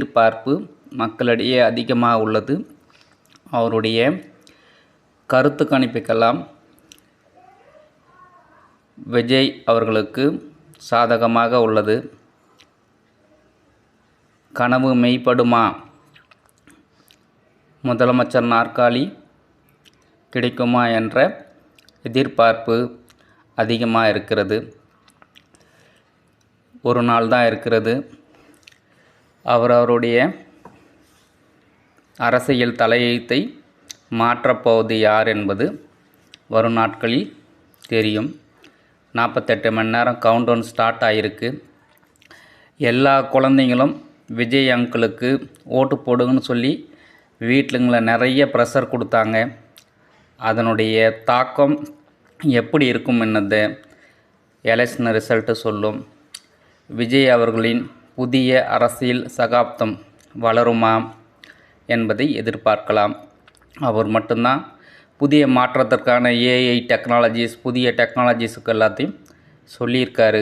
எதிர்பார்ப்பு மக்களிடையே அதிகமாக உள்ளது. அவருடைய கருத்து கணிப்புக்கெல்லாம் விஜய் அவர்களுக்கு சாதகமாக உள்ளது. கனவு மெய்ப்படுமா? முதலமைச்சர் நாற்காலி கிடைக்குமா என்ற எதிர்பார்ப்பு அதிகமாக இருக்கிறது. ஒரு நாள் தான் இருக்கிறது. அவருடைய அரசியல் தலையெழுத்தை மாற்றப்போவது யார் என்பது வரும் நாட்களில் தெரியும். 48 மணி நேரம் கவுண்டவுன் ஸ்டார்ட் ஆகிருக்கு. எல்லா குழந்தைங்களும் விஜய் அங்கிளுக்கு ஓட்டு போடுங்கன்னு சொல்லி வீட்டிலுங்களை நிறைய ப்ரெஷர் கொடுத்தாங்க. அதனுடைய தாக்கம் எப்படி இருக்கும் என்னது எலெக்ஷன் ரிசல்ட்டு சொல்லும். விஜய் அவர்களின் புதிய அரசியல் சகாப்தம் வளருமா என்பதை எதிர்பார்க்கலாம். அவர் மட்டும்தான் புதிய மாற்றத்திற்கான ஏஐ டெக்னாலஜிஸ், புதிய டெக்னாலஜிஸுக்கு எல்லாத்தையும் சொல்லியிருக்காரு.